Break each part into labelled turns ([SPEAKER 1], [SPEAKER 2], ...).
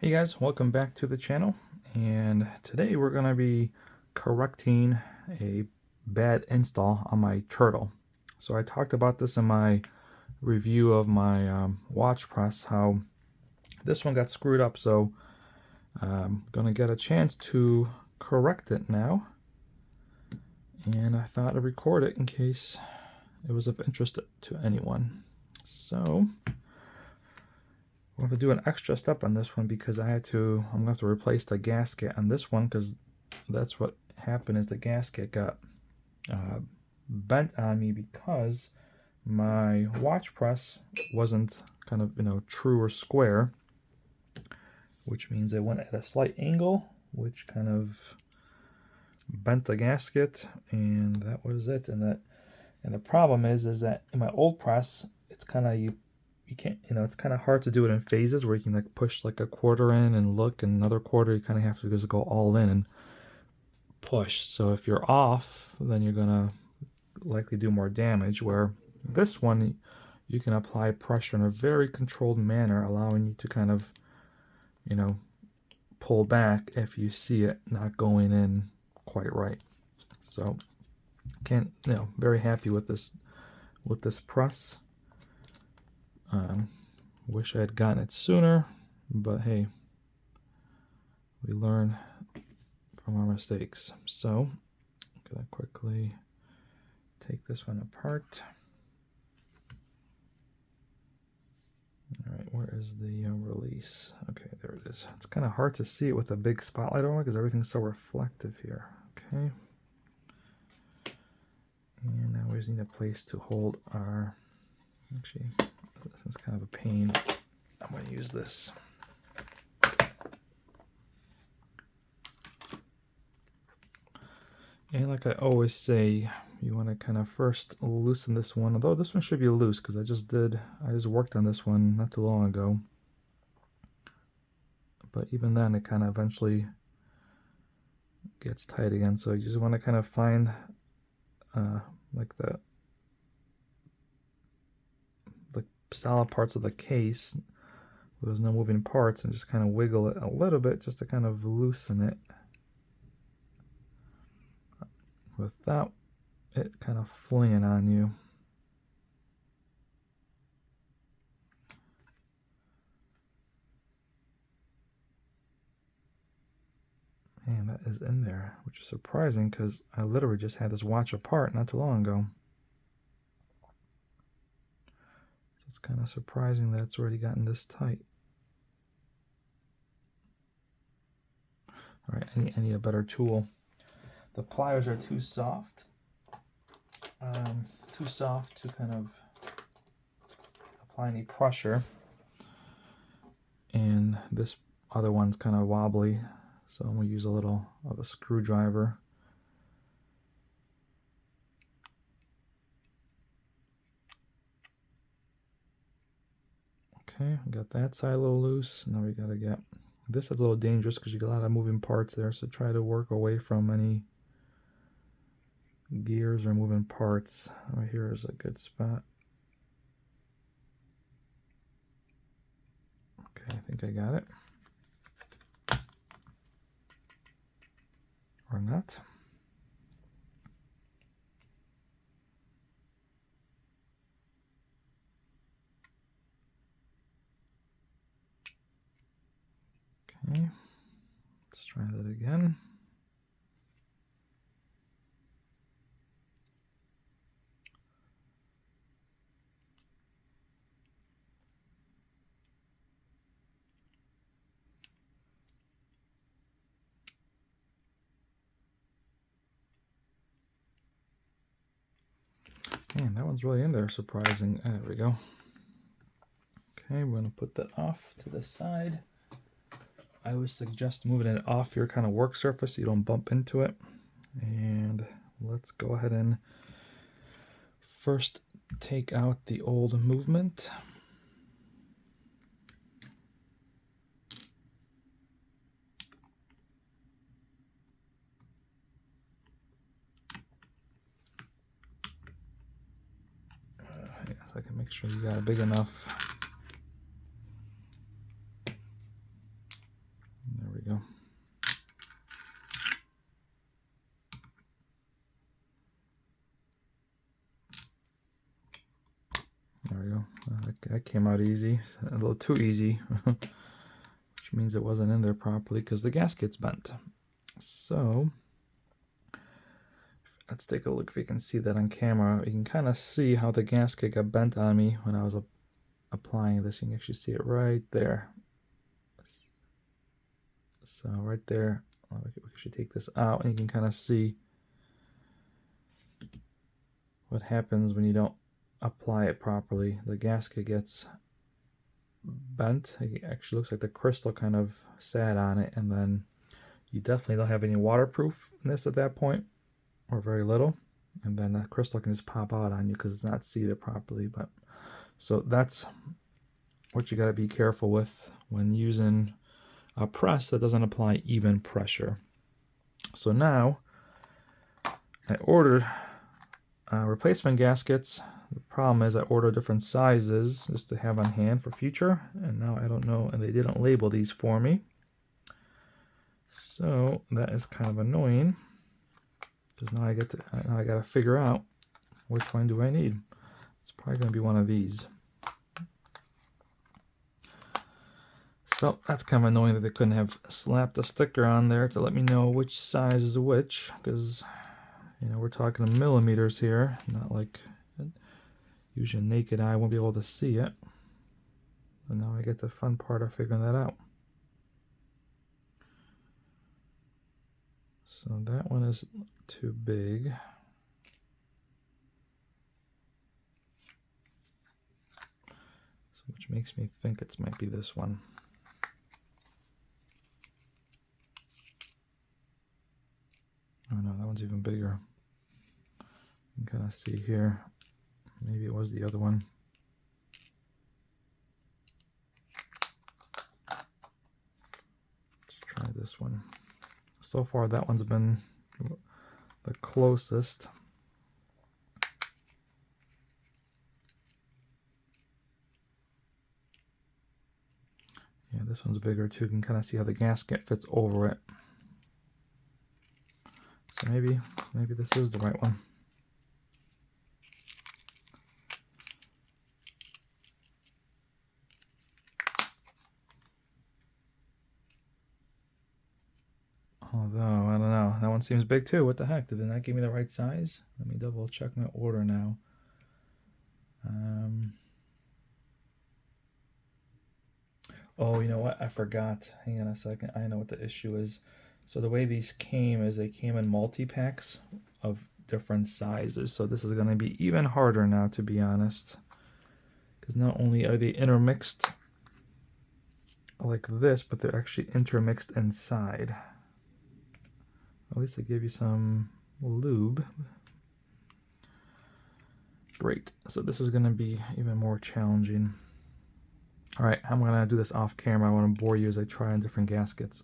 [SPEAKER 1] Hey guys, welcome back to the channel, and today we're going to be correcting a bad install on my Turtle. So I talked about this in my review of my watch press, how this one got screwed up, so I'm going to get a chance to correct it now, and I thought I'd record it in case it was of interest to anyone. So I'm going to do an extra step on this one because I'm going to have to replace the gasket on this one, because that's what happened is the gasket got bent on me because my watch press wasn't kind of, true or square, which means it went at a slight angle, which kind of bent the gasket, and that was it. And the problem is that in my old press, it's kind of you can't, it's kind of hard to do it in phases where you can like push like a quarter in and look, and another quarter you kind of have to just go all in and push. So if you're off, then you're gonna likely do more damage, where this one you can apply pressure in a very controlled manner, allowing you to kind of, pull back if you see it not going in quite right. So very happy with this press. Wish I had gotten it sooner, but hey, we learn from our mistakes. So I'm gonna quickly take this one apart. All right, where is the release? Okay, there it is. It's kind of hard to see it with a big spotlight on because everything's so reflective here. Okay. And now we just need a place to hold our, actually, this is kind of a pain. I'm going to use this. And like I always say, you want to kind of first loosen this one, although this one should be loose because I just worked on this one not too long ago. But even then, it kind of eventually gets tight again. So you just want to kind of find like the solid parts of the case where there's no moving parts, and just kind of wiggle it a little bit just to kind of loosen it without it kind of flinging on you. Man, that is in there, which is surprising because I literally just had this watch apart not too long ago. It's kind of surprising that it's already gotten this tight. All right, I need a better tool. The pliers are too soft. Too soft to kind of apply any pressure. And this other one's kind of wobbly, so I'm going to use a little of a screwdriver. Okay, we got that side a little loose. Now we got to get this is a little dangerous because you got a lot of moving parts there, so try to work away from any gears or moving parts. Right here is a good spot. Okay, I think I got it. Or not. Okay, let's try that again. Man, that one's really in there, surprising. There we go. Okay, we're going to put that off to the side. I always suggest moving it off your kind of work surface so you don't bump into it. And let's go ahead and first take out the old movement. So I can make sure you got a big enough go. There we go. That came out easy, a little too easy, which means it wasn't in there properly because the gasket's bent. So let's take a look if you can see that on camera. You can kind of see how the gasket got bent on me when I was applying this. You can actually see it right there. So right there, we should take this out and you can kind of see what happens when you don't apply it properly. The gasket gets bent. It actually looks like the crystal kind of sat on it, and then you definitely don't have any waterproofness at that point, or very little, and then that crystal can just pop out on you because it's not seated properly. But so that's what you got to be careful with when using a press that doesn't apply even pressure. So now I ordered replacement gaskets. The problem is I ordered different sizes just to have on hand for future, and now I don't know, and they didn't label these for me. So that is kind of annoying because now I got to figure out which one do I need. It's probably going to be one of these. So that's kind of annoying that they couldn't have slapped a sticker on there to let me know which size is which, because we're talking millimeters here, not like using naked eye won't be able to see it. And now I get the fun part of figuring that out. So that one is too big. So which makes me think it might be this one. Oh no, that one's even bigger. You can kind of see here. Maybe it was the other one. Let's try this one. So far that one's been the closest. Yeah, this one's bigger too. You can kind of see how the gasket fits over it. So maybe this is the right one. Although, I don't know. That one seems big too. What the heck? Did they not give me the right size? Let me double check my order now. Oh, you know what? I forgot. Hang on a second. I know what the issue is. So the way these came is they came in multi-packs of different sizes. So this is going to be even harder now, to be honest. Because not only are they intermixed like this, but they're actually intermixed inside. At least they give you some lube. Great. So this is going to be even more challenging. All right, I'm going to do this off camera. I want to bore you as I try on different gaskets.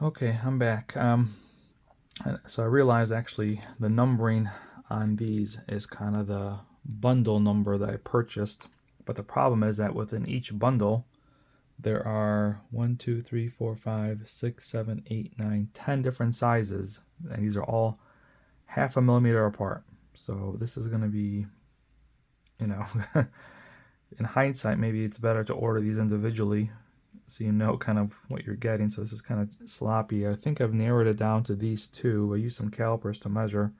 [SPEAKER 1] Okay, I'm back. So I realized actually the numbering on these is kind of the bundle number that I purchased. But the problem is that within each bundle, there are 1, 2, 3, 4, 5, 6, 7, 8, 9, 10 different sizes. And these are all 0.5 millimeter apart. So this is going to be, in hindsight, maybe it's better to order these individually so you know kind of what you're getting. So this is kind of sloppy. I think I've narrowed it down to these two. I used some calipers to measure,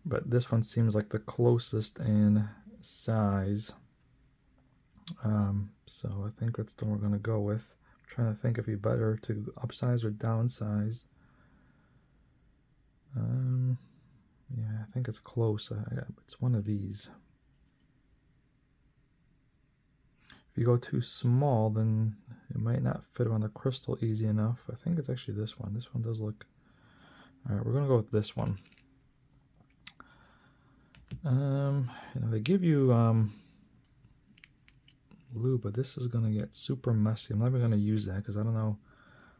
[SPEAKER 1] but this one seems like the closest in size. So I think that's the one we're going to go with. I'm trying to think if it'd be better to upsize or downsize. Yeah, I think it's close. It's one of these. If you go too small, then it might not fit on the crystal easy enough. I think it's actually this one. This one does look... Alright, we're going to go with this one. They give you lube, but this is going to get super messy. I'm never going to use that because I don't know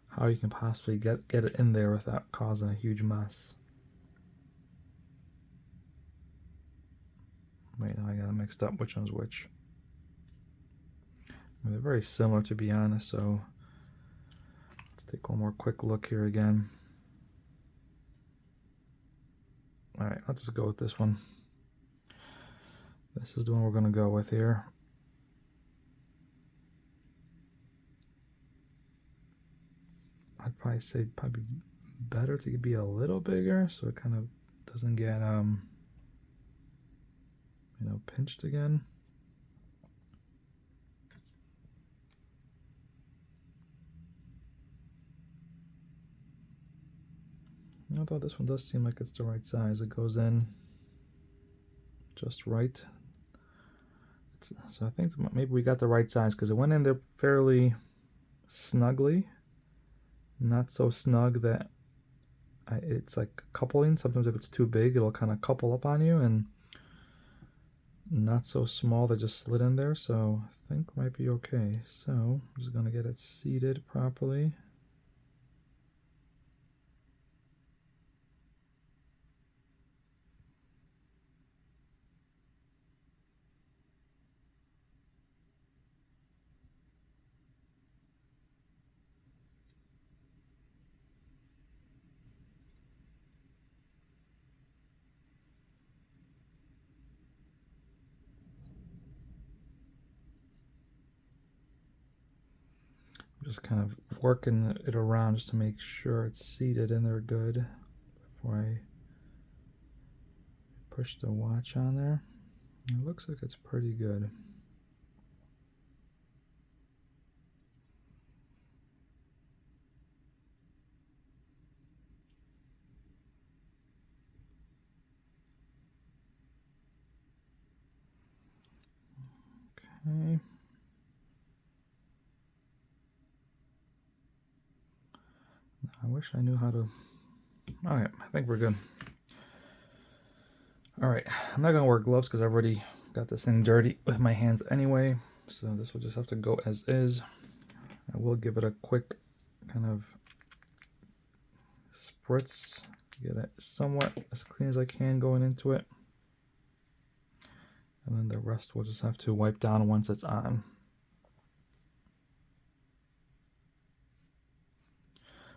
[SPEAKER 1] how you can possibly get it in there without causing a huge mess. Wait, now I got it mixed up which one's which. They're very similar, to be honest, so take one more quick look here again. All right, let's just go with this one. This is the one we're going to go with here. I'd probably say probably better to be a little bigger so it kind of doesn't get you know, pinched again. Although this one does seem like it's the right size. It goes in just right. So I think maybe we got the right size because it went in there fairly snugly. Not so snug that it's like coupling. Sometimes if it's too big, it'll kind of couple up on you, and not so small that just slid in there. So I think might be okay. So I'm just gonna get it seated properly. Just kind of working it around just to make sure it's seated in there good before I push the watch on there. It looks like it's pretty good. Okay. I wish I knew how to. All right, I think we're good. All right, I'm not gonna wear gloves because I've already got this thing dirty with my hands anyway. So this will just have to go as is. I will give it a quick kind of spritz, get it somewhat as clean as I can going into it. And then the rest we'll just have to wipe down once it's on.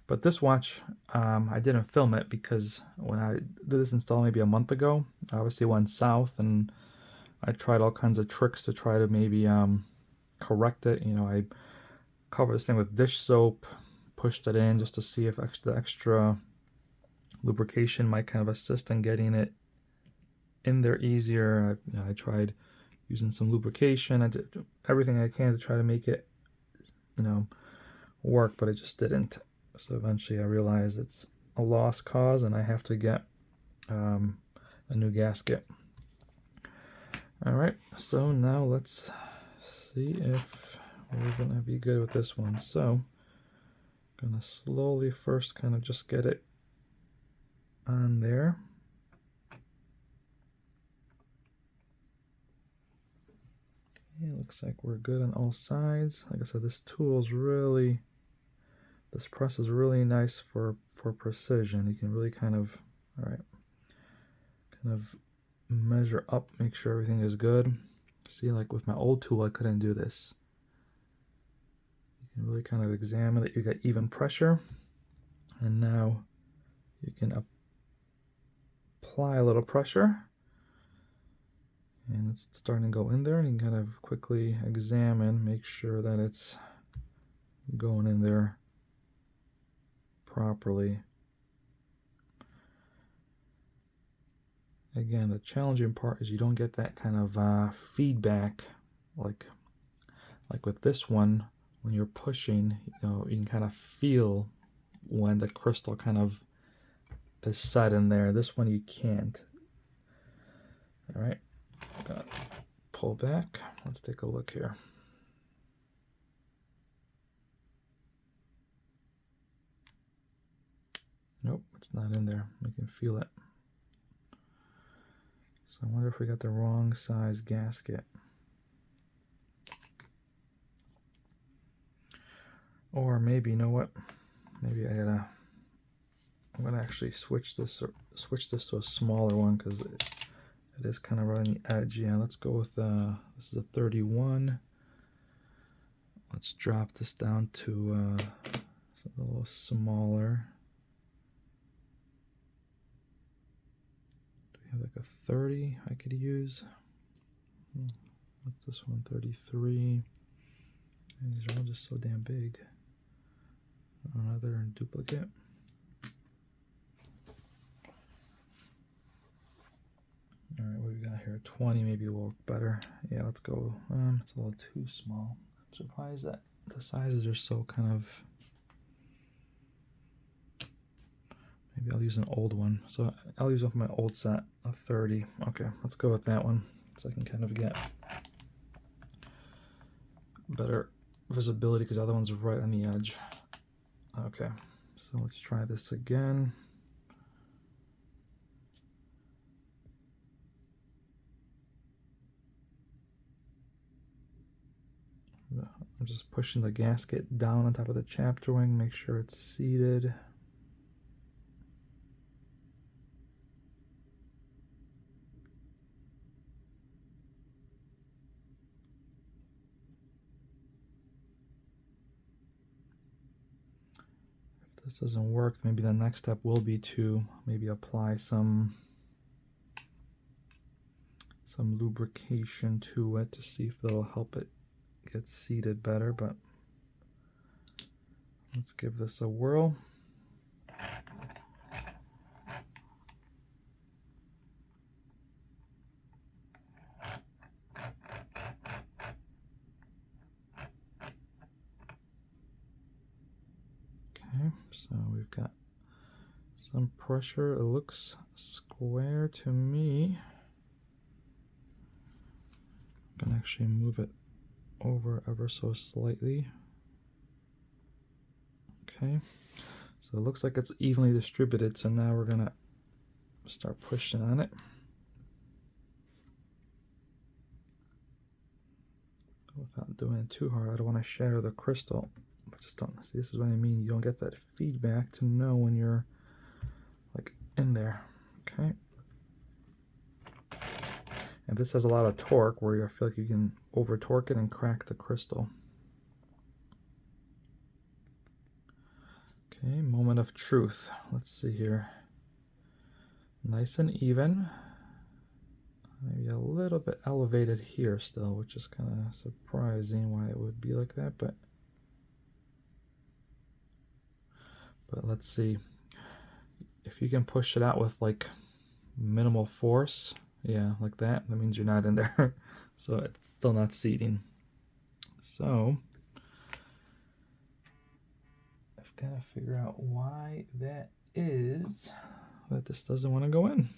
[SPEAKER 1] But this watch, I didn't film it because when I did this install maybe a month ago, I obviously went south and I tried all kinds of tricks to try to maybe correct it. You know, I covered this thing with dish soap, pushed it in just to see if the extra lubrication might kind of assist in getting it in there easier. I tried using some lubrication. I did everything I can to try to make it, you know, work, but it just didn't. So eventually I realized it's a lost cause and I have to get a new gasket. All right, so now let's see if we're gonna be good with this one. So I'm gonna slowly first kind of just get it on there. It looks like we're good on all sides. Like I said, this press is really nice for precision. You can really kind of, all right, kind of measure up, make sure everything is good. See, like with my old tool, I couldn't do this. You can really kind of examine that you got even pressure. And now you can apply a little pressure. And it's starting to go in there, and you can kind of quickly examine, make sure that it's going in there properly. Again, the challenging part is you don't get that kind of feedback like with this one. When you're pushing, you know, you can kind of feel when the crystal kind of is set in there. This one you can't. All right, I'm gonna pull back. Let's take a look here. Nope, it's not in there. We can feel it. So I wonder if we got the wrong size gasket. Or maybe, you know what? Maybe I'm gonna actually switch this to a smaller one because it is kind of right on the edge. Yeah, let's go with this is a 31. Let's drop this down to So a little smaller. Do we have like a 30 I could use? What's this one? 33. And these are all just so damn big. Another duplicate. All right, what do we got here? 20 maybe will work better. Yeah, let's go. It's a little too small. I'm surprised that the sizes are so kind of. Maybe I'll use an old one. So I'll use up my old set of 30. Okay, let's go with that one so I can kind of get better visibility because the other one's right on the edge. Okay, so let's try this again. I'm just pushing the gasket down on top of the chapter wing, make sure it's seated. If this doesn't work, maybe the next step will be to maybe apply some lubrication to it to see if that'll help it get seated better, but let's give this a whirl. Okay, so we've got some pressure. It looks square to me. I can actually move it over ever so slightly. Okay, so it looks like it's evenly distributed, so now we're gonna start pushing on it. Without doing it too hard, I don't want to shatter the crystal. But just don't see, this is what I mean, you don't get that feedback to know when you're like in there. Okay, and this has a lot of torque where you feel like you can over torque it and crack the crystal. Okay, moment of truth. Let's see here. Nice and even. Maybe a little bit elevated here still, which is kind of surprising why it would be like that, but let's see. If you can push it out with like minimal force, yeah, like that means you're not in there. So it's still not seating. So I've got to figure out why that is, that this doesn't want to go in.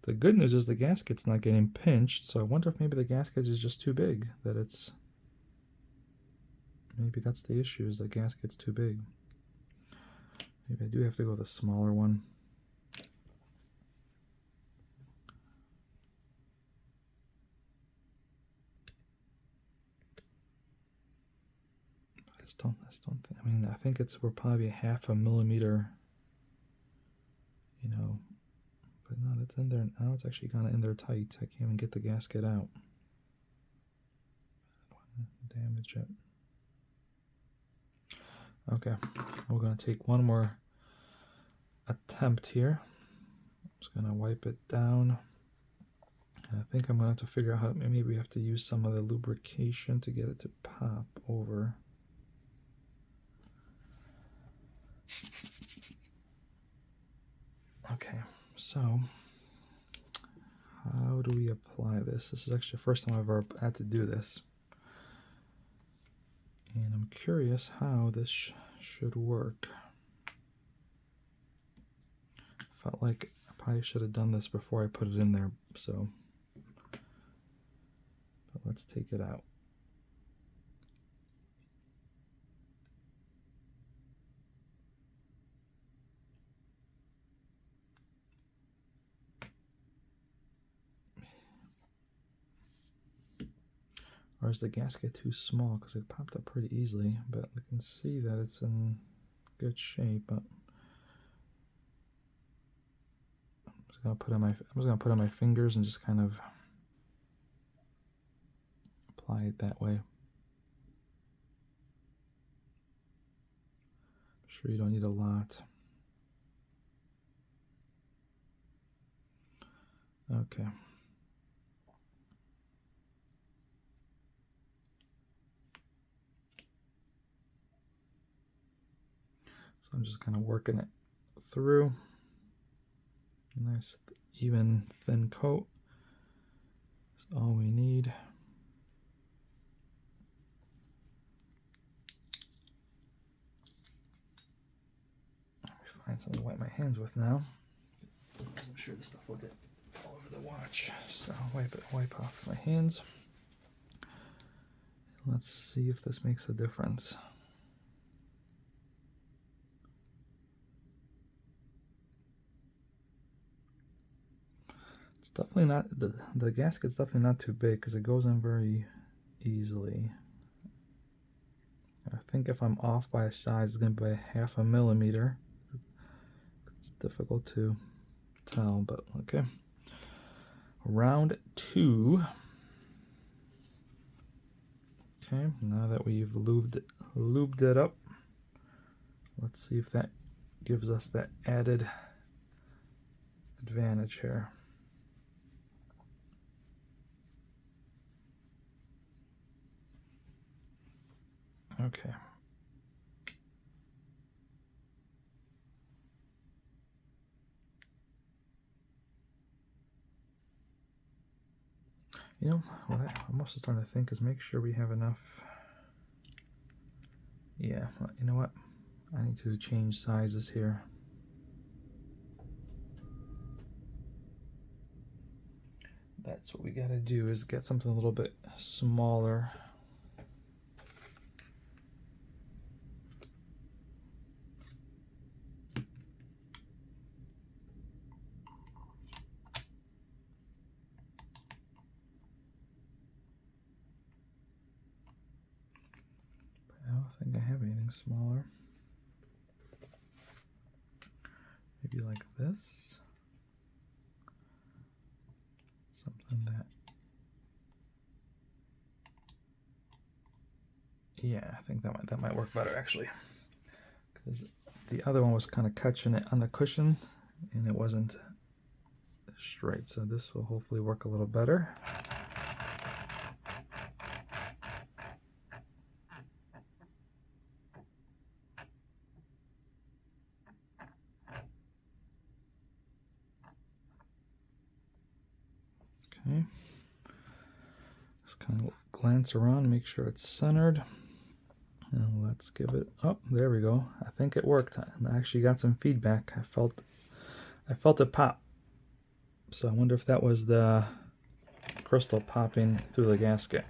[SPEAKER 1] The good news is the gasket's not getting pinched, so I wonder if maybe the gasket is just too big, that it's, maybe that's the issue, is the gasket's too big. Maybe I do have to go with a smaller one. I just don't think, I mean, I think we're probably 0.5 millimeter, you know, but no, that's in there. Now it's actually kind of in there tight. I can't even get the gasket out. I don't want to damage it. Okay, we're going to take one more attempt here. I'm just going to wipe it down. And I think I'm going to have to figure out how, maybe we have to use some of the lubrication to get it to pop over. Okay, so how do we apply this? This is actually the first time I've ever had to do this. And I'm curious how this should work. Felt like I probably should have done this before I put it in there, so. But let's take it out. Or is the gasket too small? Because it popped up pretty easily, but I can see that it's in good shape. But I'm just gonna put on my fingers and just kind of apply it that way. sure you don't need a lot. Okay. So I'm just kind of working it through. Nice, even, thin coat. That's all we need. Let me find something to wipe my hands with now, because I'm sure this stuff will get all over the watch. So wipe off my hands. Let's see if this makes a difference. It's definitely not, the gasket's definitely not too big because it goes in very easily. I think if I'm off by a size, it's going to be ½ millimeter. It's difficult to tell, but okay. Round 2. Okay, now that we've lubed it up, let's see if that gives us that added advantage here. Okay. You know, what I'm also starting to think is make sure we have enough. Yeah, you know what? I need to change sizes here. That's what we gotta do, is get something a little bit smaller. I don't think I have anything smaller. Maybe like this. Something that, yeah, I think that might work better actually, because the other one was kind of catching it on the cushion and it wasn't straight. So this will hopefully work a little better. Okay, just kind of glance around, make sure it's centered, and let's give it, oh, there we go. I think it worked. I actually got some feedback. I felt it pop. So I wonder if that was the crystal popping through the gasket.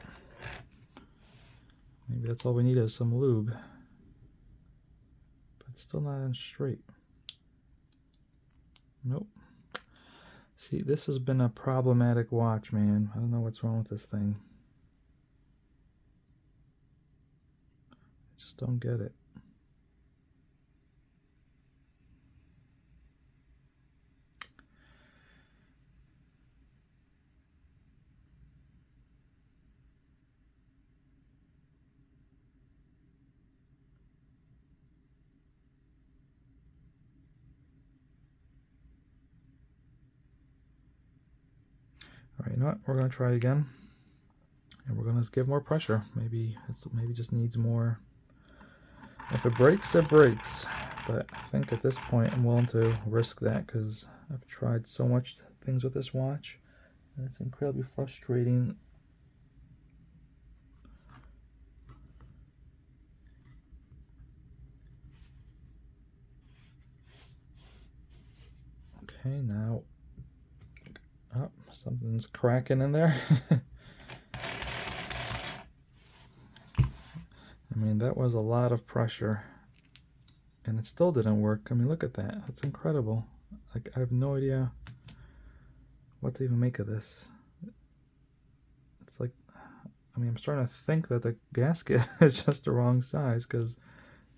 [SPEAKER 1] Maybe that's all we need, is some lube. But it's still not on straight. Nope. See, this has been a problematic watch, man. I don't know what's wrong with this thing. I just don't get it. All right, you know what? We're gonna try again, and we're gonna give more pressure. Maybe just needs more. If it breaks, it breaks. But I think at this point I'm willing to risk that, because I've tried so much things with this watch, and it's incredibly frustrating. Okay, now, oh, something's cracking in there. I mean, that was a lot of pressure, and it still didn't work. I mean, look at that. That's incredible. Like, I have no idea what to even make of this. It's like, I mean, I'm starting to think that the gasket is just the wrong size, because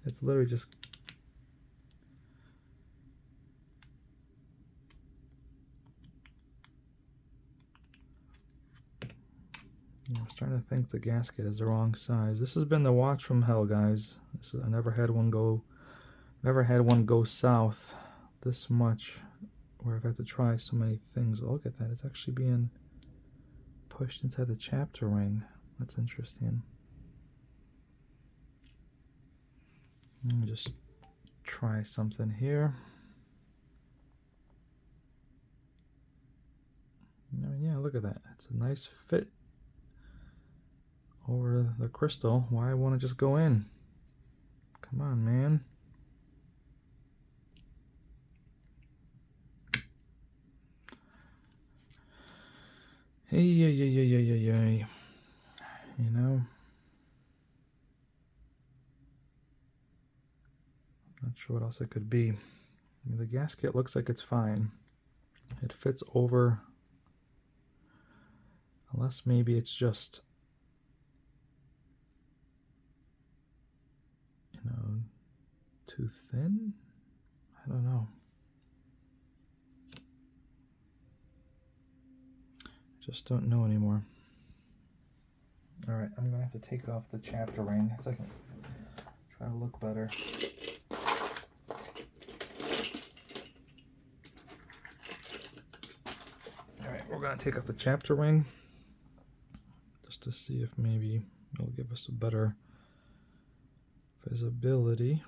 [SPEAKER 1] it's literally just, I'm starting to think the gasket is the wrong size. This has been the watch from hell, guys. I never had never had one go south this much where I've had to try so many things. Oh, look at that. It's actually being pushed inside the chapter ring. That's interesting. Let me just try something here. I mean, yeah, look at that. It's a nice fit over the crystal. Why won't it just go in? Come on, man. Hey, you know, not sure what else it could be. I mean, the gasket looks like it's fine. It fits over, unless maybe it's just, you know, too thin? I don't know. Just don't know anymore. All right, I'm gonna have to take off the chapter ring so I can try to look better. All right, we're gonna take off the chapter ring just to see if maybe it'll give us a better visibility.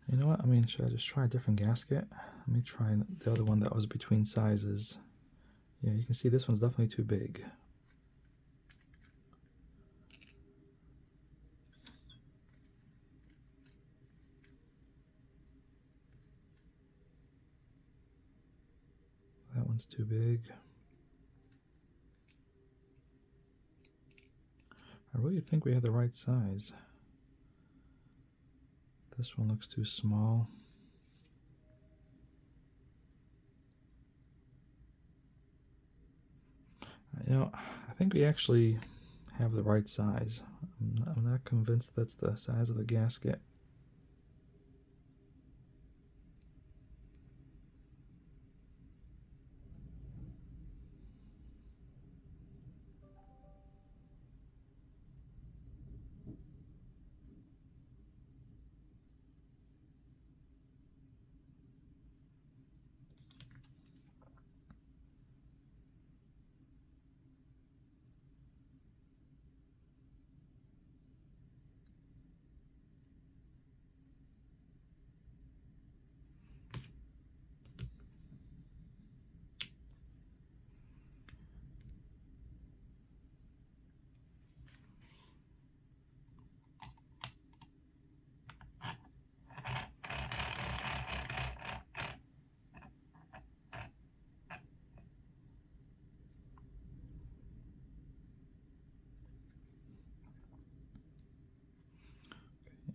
[SPEAKER 1] You know what? I mean, should I just try a different gasket? Let me try the other one that was between sizes. Yeah, you can see this one's definitely too big. That one's too big. I really think we have the right size. This one looks too small. You know, I think we actually have the right size. I'm not convinced that's the size of the gasket.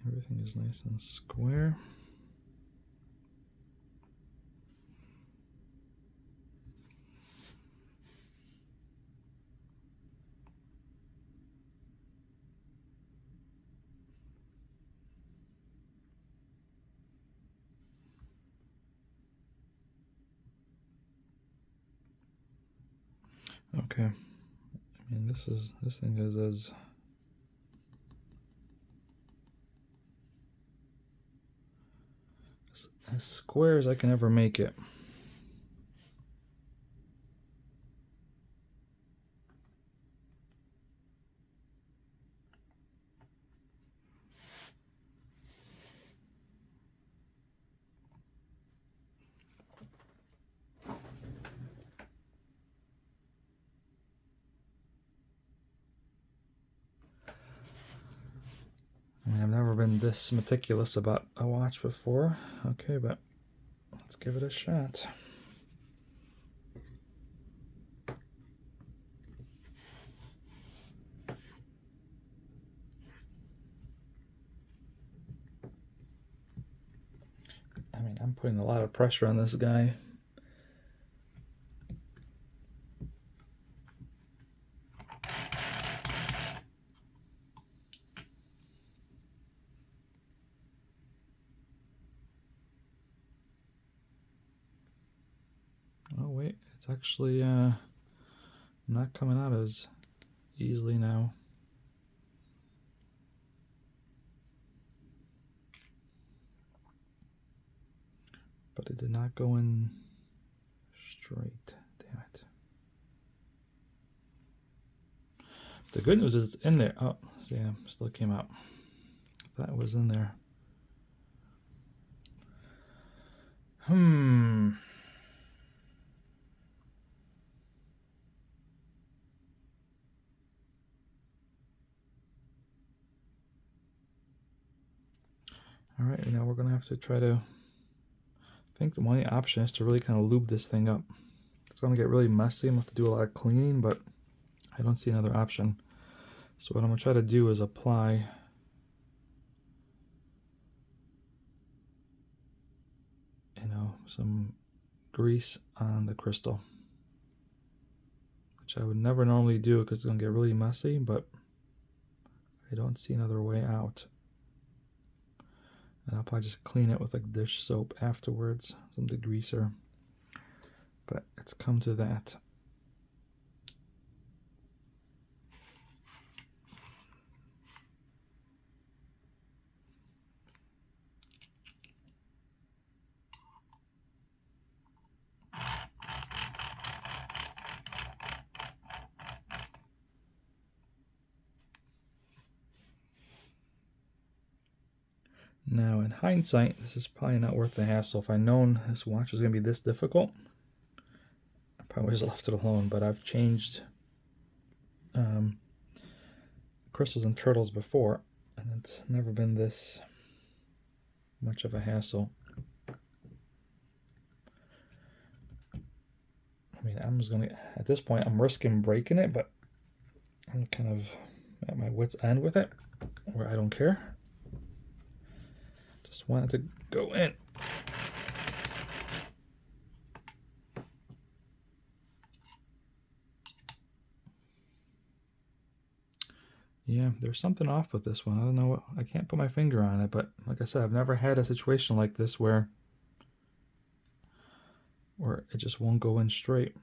[SPEAKER 1] Everything is nice and square. Okay. I mean, this thing is as square as I can ever make it. I mean, I've never been this meticulous about a watch before. Okay, but let's give it a shot. I mean, I'm putting a lot of pressure on this guy. Oh wait, it's actually not coming out as easily now. But it did not go in straight. Damn it. The good news is it's in there. Oh, yeah, still came out. That was in there. All right, now we're gonna have to try to, I think the only option is to really kind of lube this thing up. It's gonna get really messy. I'm gonna have to do a lot of cleaning, but I don't see another option. So what I'm gonna try to do is apply some grease on the crystal, which I would never normally do because it's gonna get really messy, but I don't see another way out. And I'll probably just clean it with like dish soap afterwards, some degreaser. But it's come to that. Now, in hindsight, this is probably not worth the hassle. If I'd known this watch was going to be this difficult, I probably just left it alone. But I've changed crystals and turtles before, and it's never been this much of a hassle. I mean, I'm just going to, at this point, I'm risking breaking it, but I'm kind of at my wit's end with it, where I don't care. Just wanted to go in. Yeah, there's something off with this one. I don't know what, I can't put my finger on it, but like I said, I've never had a situation like this where it just won't go in straight.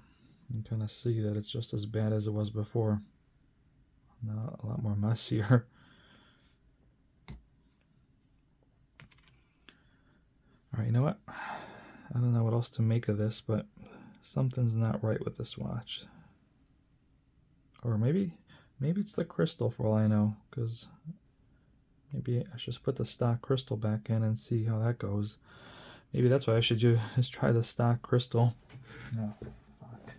[SPEAKER 1] You can kind of see that it's just as bad as it was before. Now a lot more messier. All right, you know what? I don't know what else to make of this, but something's not right with this watch. Or maybe it's the crystal for all I know, because maybe I should just put the stock crystal back in and see how that goes. Maybe that's what I should do, is try the stock crystal. Oh, fuck.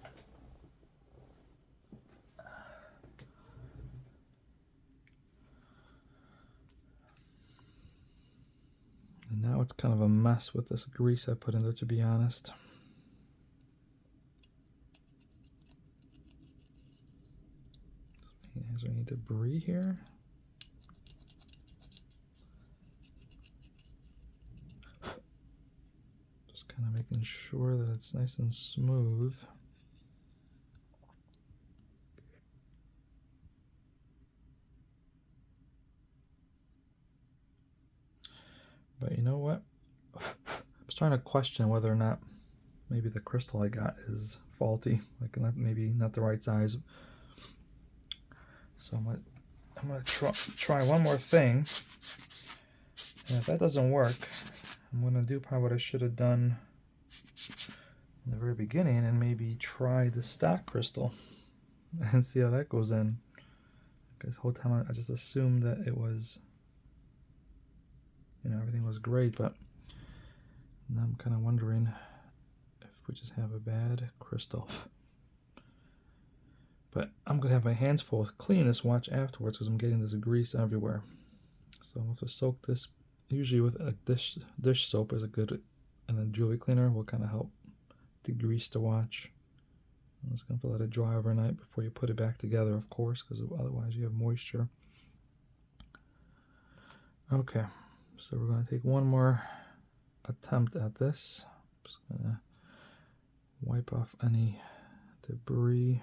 [SPEAKER 1] And now it's kind of a mess with this grease I put in there, to be honest. Is there any debris here? Just kind of making sure that it's nice and smooth. But you know what? I was trying to question whether or not maybe the crystal I got is faulty, like maybe not the right size. So I'm gonna try one more thing, and if that doesn't work, I'm gonna do probably what I should have done in the very beginning, and maybe try the stock crystal and see how that goes in. Because the whole time I just assumed that it was, everything was great, but now I'm kind of wondering if we just have a bad crystal. But I'm going to have my hands full with cleaning this watch afterwards because I'm getting this grease everywhere. So I'm going to soak this, usually with a dish soap is a good, and then jewelry cleaner will kind of help degrease the watch. I'm just going to let it dry overnight before you put it back together, of course, because otherwise you have moisture. Okay, so we're going to take one more attempt at this. Just going to wipe off any debris.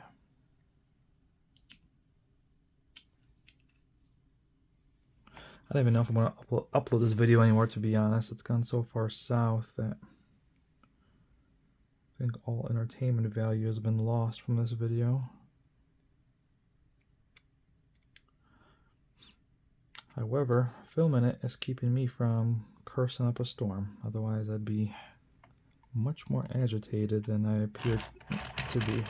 [SPEAKER 1] I don't even know if I'm going to upload this video anymore, to be honest. It's gone so far south that I think all entertainment value has been lost from this video. However, filming it is keeping me from cursing up a storm. Otherwise, I'd be much more agitated than I appear to be.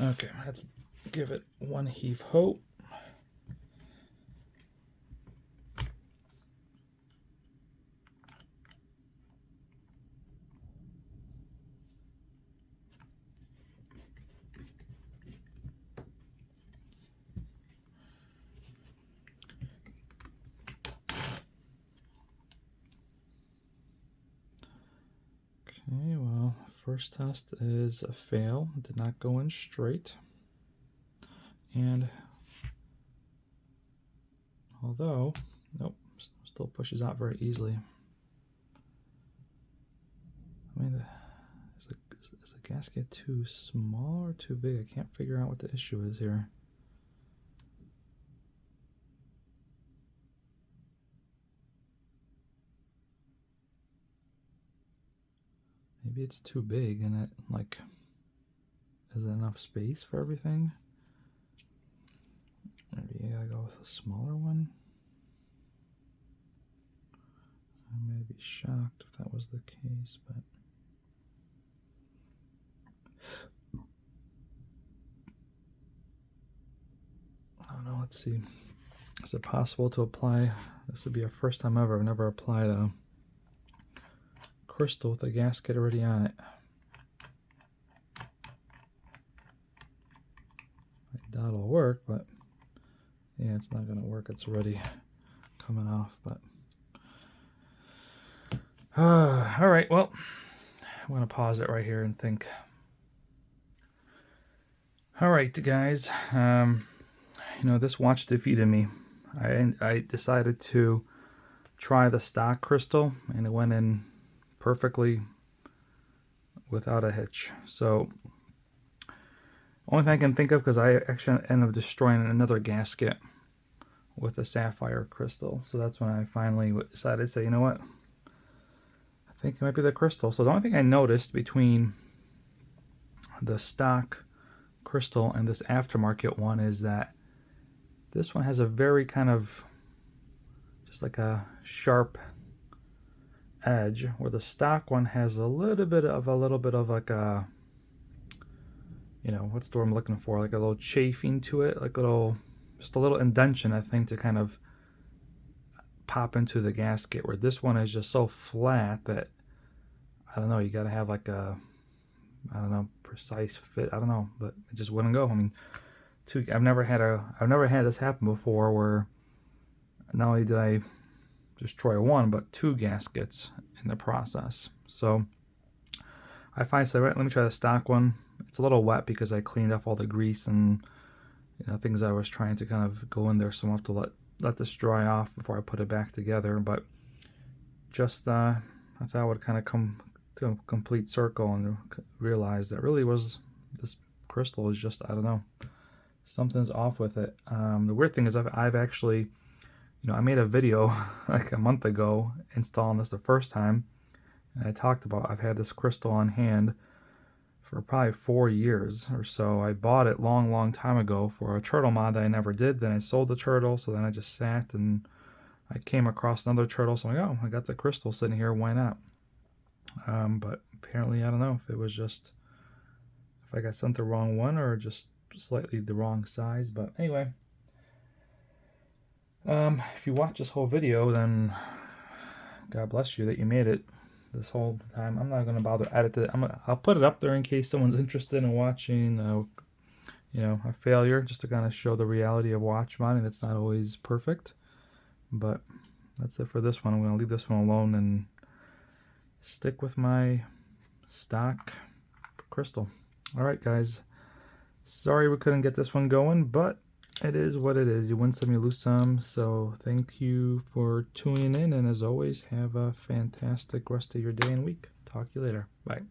[SPEAKER 1] Okay, let's give it one heave-ho. Okay, well, first test is a fail. It did not go in straight. And although, nope, still pushes out very easily. I mean, is the gasket too small or too big? I can't figure out what the issue is here. Maybe it's too big and it, like, is there enough space for everything? Maybe you gotta go with a smaller one. I may be shocked if that was the case, but I don't know. Let's see. Is it possible to apply? This would be a first time ever. I've never applied a crystal with a gasket already on it. I doubt it'll work, but yeah, it's not going to work. It's already coming off, but all right. Well, I'm going to pause it right here and think. All right, guys. You know, this watch defeated me. I decided to try the stock crystal, and it went in perfectly without a hitch. So only thing I can think of, because I actually ended up destroying another gasket with a sapphire crystal. So that's when I finally decided to say, you know what, I think it might be the crystal. So the only thing I noticed between the stock crystal and this aftermarket one is that this one has a very kind of just like a sharp edge, where the stock one has a little bit of like a, you know, what's the word I'm looking for, like a little chafing to it, like just a little indentation, I think, to kind of pop into the gasket, where this one is just so flat that, I don't know, you got to have like a, I don't know, precise fit, I don't know, but it just wouldn't go. I mean, I've never had this happen before, where not only did I destroy one, but two gaskets in the process. So I finally said, right, let me try the stock one. It's a little wet because I cleaned off all the grease and, you know, things I was trying to kind of go in there, so I'll have to let this dry off before I put it back together. But just I thought I would kind of come to a complete circle and realize that really was, this crystal is just, I don't know, something's off with it. The weird thing is I've actually, you know, I made a video like a month ago installing this the first time, and I talked about I've had this crystal on hand for probably 4 years or so. I bought it long time ago for a turtle mod that I never did. Then I sold the turtle, so then I just sat and I came across another turtle, so I'm like, oh, I got the crystal sitting here, why not? But apparently, I don't know if it was just, if I got sent the wrong one or just slightly the wrong size. But anyway, if you watch this whole video, then God bless you that you made it this whole time. I'm not going to bother edit it. I'll put it up there in case someone's interested in watching, you know, a failure, just to kind of show the reality of watch modding. That's not always perfect, but that's it for this one. I'm going to leave this one alone and stick with my stock crystal. All right, guys. Sorry we couldn't get this one going, but it is what it is. You win some, you lose some. So thank you for tuning in, and as always, have a fantastic rest of your day and week. Talk to you later. Bye.